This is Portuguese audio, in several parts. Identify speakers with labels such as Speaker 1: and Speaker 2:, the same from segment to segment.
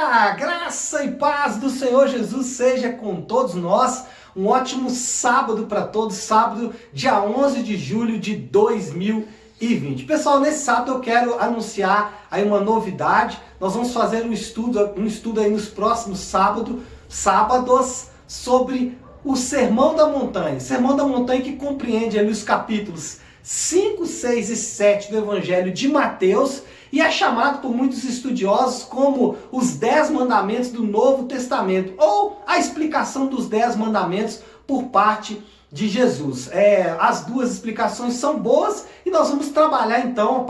Speaker 1: Olá, graça e paz do Senhor Jesus seja com todos nós. Um ótimo sábado para todos, sábado, dia 11 de julho de 2020. Pessoal, nesse sábado eu quero anunciar aí uma novidade. Nós vamos fazer um estudo aí nos próximos sábados sobre o Sermão da Montanha. Sermão da Montanha que compreende ali os capítulos 5, 6 e 7 do Evangelho de Mateus e é chamado por muitos estudiosos como os 10 mandamentos do Novo Testamento ou a explicação dos 10 mandamentos por parte de Jesus. As duas explicações são boas e nós vamos trabalhar então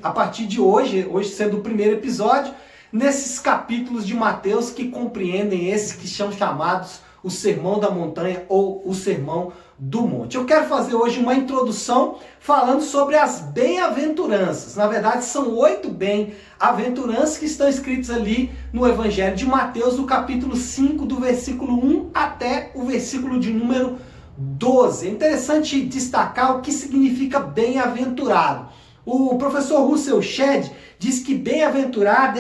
Speaker 1: a partir de hoje sendo o primeiro episódio, nesses capítulos de Mateus que compreendem esses que são chamados o Sermão da Montanha ou o Sermão do Monte. Eu quero fazer hoje uma introdução falando sobre as bem-aventuranças. Na verdade, são 8 bem-aventuranças que estão escritas ali no Evangelho de Mateus, no capítulo 5, do versículo 1 até o versículo de número 12. É interessante destacar o que significa bem-aventurado. O professor Russell Shedd diz que bem-aventurado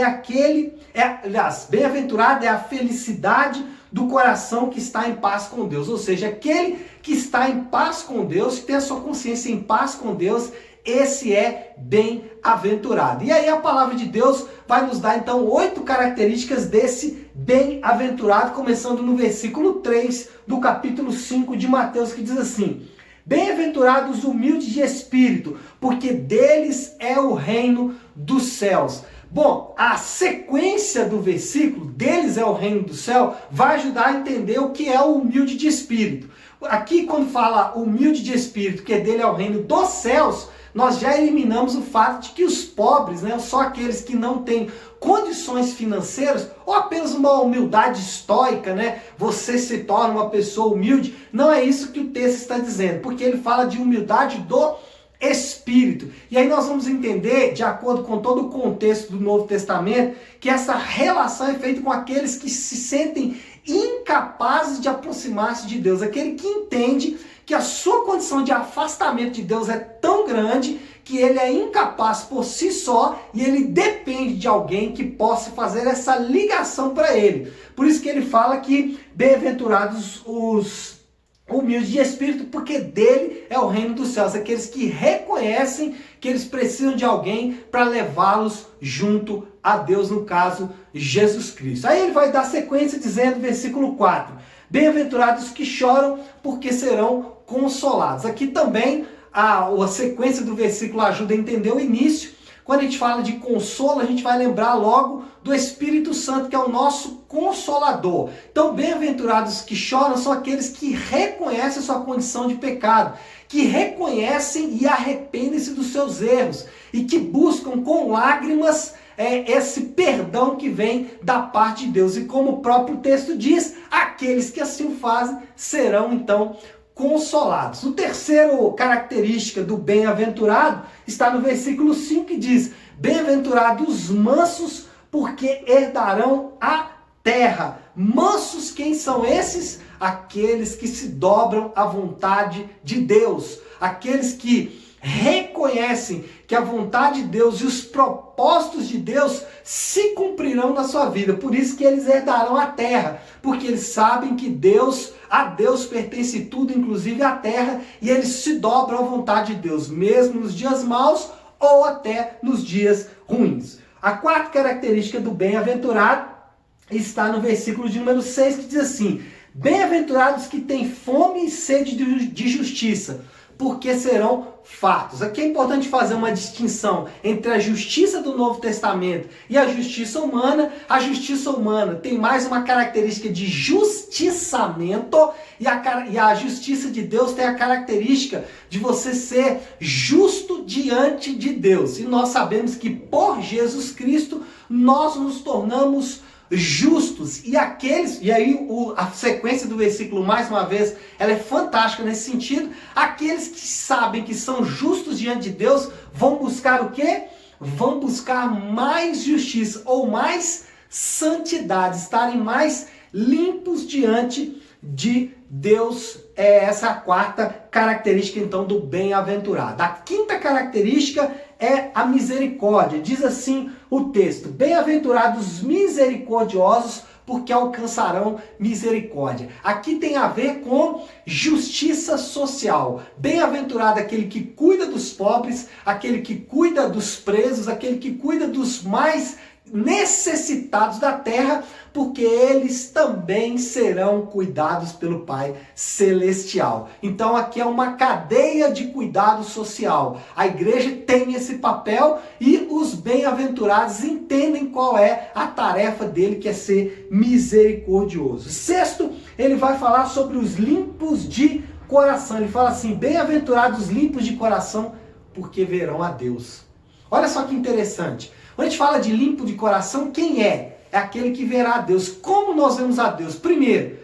Speaker 1: bem-aventurado é a felicidade do coração que está em paz com Deus, ou seja, aquele que está em paz com Deus, que tem a sua consciência em paz com Deus, esse é bem-aventurado. E aí a palavra de Deus vai nos dar então 8 características desse bem-aventurado, começando no versículo 3 do capítulo 5 de Mateus, que diz assim: bem-aventurados os humildes de espírito, porque deles é o reino dos céus. Bom, a sequência do versículo, deles é o reino do céu, vai ajudar a entender o que é o humilde de espírito. Aqui, quando fala humilde de espírito, que dele é o reino dos céus, nós já eliminamos o fato de que os pobres, só aqueles que não têm condições financeiras, ou apenas uma humildade estoica, você se torna uma pessoa humilde. Não é isso que o texto está dizendo, porque ele fala de humildade do Espírito. E aí nós vamos entender, de acordo com todo o contexto do Novo Testamento, que essa relação é feita com aqueles que se sentem incapazes de aproximar-se de Deus, aquele que entende que a sua condição de afastamento de Deus é tão grande que ele é incapaz por si só e ele depende de alguém que possa fazer essa ligação para ele. Por isso que ele fala que bem-aventurados os humildes de espírito, porque dele é o reino dos céus, aqueles que reconhecem que eles precisam de alguém para levá-los junto a Deus, no caso, Jesus Cristo. Aí ele vai dar sequência dizendo, versículo 4, bem-aventurados que choram, porque serão consolados. Aqui também a sequência do versículo ajuda a entender o início. Quando a gente fala de consolo, a gente vai lembrar logo do Espírito Santo, que é o nosso consolador. Então, bem-aventurados que choram são aqueles que reconhecem a sua condição de pecado, que reconhecem e arrependem-se dos seus erros e que buscam com lágrimas esse perdão que vem da parte de Deus. E como o próprio texto diz, aqueles que assim o fazem serão então consolados. O terceiro característica do bem-aventurado está no versículo 5 que diz: bem-aventurados os mansos, porque herdarão a terra. Mansos, quem são esses? Aqueles que se dobram à vontade de Deus, aqueles que reconhecem que a vontade de Deus e os propósitos de Deus se cumprirão na sua vida. Por isso que eles herdarão a terra, porque eles sabem que a Deus pertence tudo, inclusive a terra, e eles se dobram à vontade de Deus, mesmo nos dias maus ou até nos dias ruins. A quarta característica do bem-aventurado está no versículo de número 6, que diz assim: bem-aventurados que têm fome e sede de justiça, porque serão fartos. Aqui é importante fazer uma distinção entre a justiça do Novo Testamento e a justiça humana. A justiça humana tem mais uma característica de justiçamento e a justiça de Deus tem a característica de você ser justo diante de Deus. E nós sabemos que por Jesus Cristo nós nos tornamos justos, e aí a sequência do versículo, mais uma vez, ela é fantástica nesse sentido. Aqueles que sabem que são justos diante de Deus vão buscar o quê? Vão buscar mais justiça ou mais santidade, estarem mais limpos diante de Deus. Essa é a quarta característica então do bem-aventurado. A quinta característica é a misericórdia. Diz assim o texto: bem-aventurados misericordiosos, porque alcançarão misericórdia. Aqui tem a ver com justiça social. Bem-aventurado aquele que cuida dos pobres, aquele que cuida dos presos, aquele que cuida dos mais necessitados da terra, porque eles também serão cuidados pelo Pai Celestial. Então aqui é uma cadeia de cuidado social. A igreja tem esse papel e os bem-aventurados entendem qual é a tarefa dele, que é ser misericordioso. Sexto, ele vai falar sobre os limpos de coração. Ele fala assim: bem-aventurados os limpos de coração, porque verão a Deus. Olha só que interessante. Quando a gente fala de limpo de coração, quem é? É aquele que verá a Deus. Como nós vemos a Deus? Primeiro,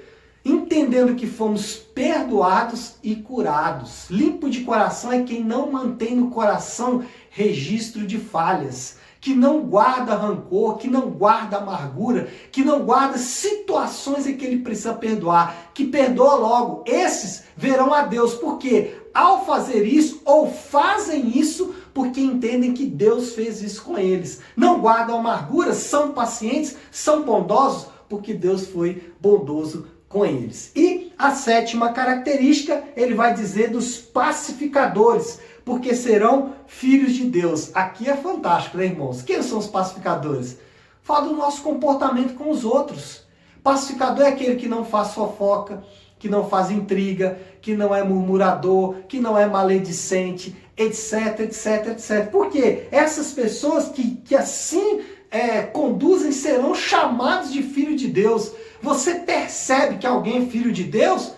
Speaker 1: entendendo que fomos perdoados e curados. Limpo de coração é quem não mantém no coração registro de falhas, que não guarda rancor, que não guarda amargura, que não guarda situações em que ele precisa perdoar, que perdoa logo. Esses verão a Deus, porque ao fazer isso, ou fazem isso, porque entendem que Deus fez isso com eles. Não guardam amargura, são pacientes, são bondosos, porque Deus foi bondoso com eles. E a sétima característica, ele vai dizer dos pacificadores, porque serão filhos de Deus. Aqui é fantástico, né, irmãos? Quem são os pacificadores? Fala do nosso comportamento com os outros. Pacificador é aquele que não faz fofoca, que não faz intriga, que não é murmurador, que não é maledicente, etc, etc, etc. Porque essas pessoas que assim conduzem serão chamados de filho de Deus. Você percebe que alguém é filho de Deus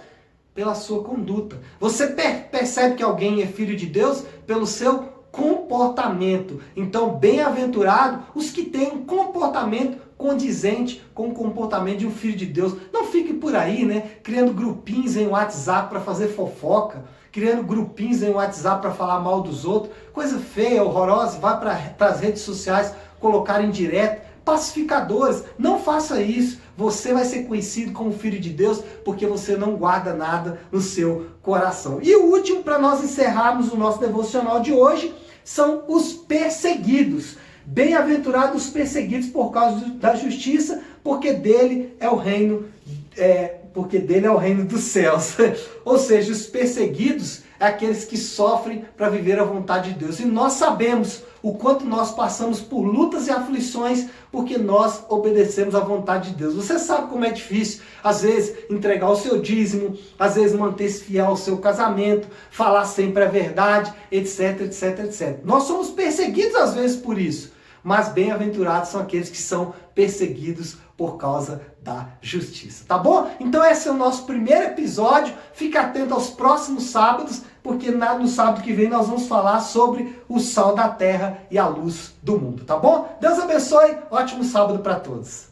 Speaker 1: pela sua conduta. Você percebe que alguém é filho de Deus pelo seu comportamento. Então, bem-aventurado os que têm um comportamento condizente com o comportamento de um filho de Deus. Não fique por aí, criando grupinhos em WhatsApp para fazer fofoca, criando grupinhos em WhatsApp para falar mal dos outros. Coisa feia, horrorosa, vai para as redes sociais colocar em direto. Pacificadores, não faça isso. Você vai ser conhecido como filho de Deus porque você não guarda nada no seu coração. E o último, para nós encerrarmos o nosso devocional de hoje, são os perseguidos. Bem-aventurados os perseguidos por causa da justiça, porque dele é o reino, dos céus. Ou seja, os perseguidos é aqueles que sofrem para viver a vontade de Deus. E nós sabemos o quanto nós passamos por lutas e aflições porque nós obedecemos à vontade de Deus. Você sabe como é difícil, às vezes, entregar o seu dízimo, às vezes manter-se fiel ao seu casamento, falar sempre a verdade, etc, etc, etc. Nós somos perseguidos às vezes por isso, mas bem-aventurados são aqueles que são perseguidos por causa da justiça, tá bom? Então esse é o nosso primeiro episódio. Fica atento aos próximos sábados, porque no sábado que vem nós vamos falar sobre o sal da terra e a luz do mundo, tá bom? Deus abençoe, ótimo sábado para todos.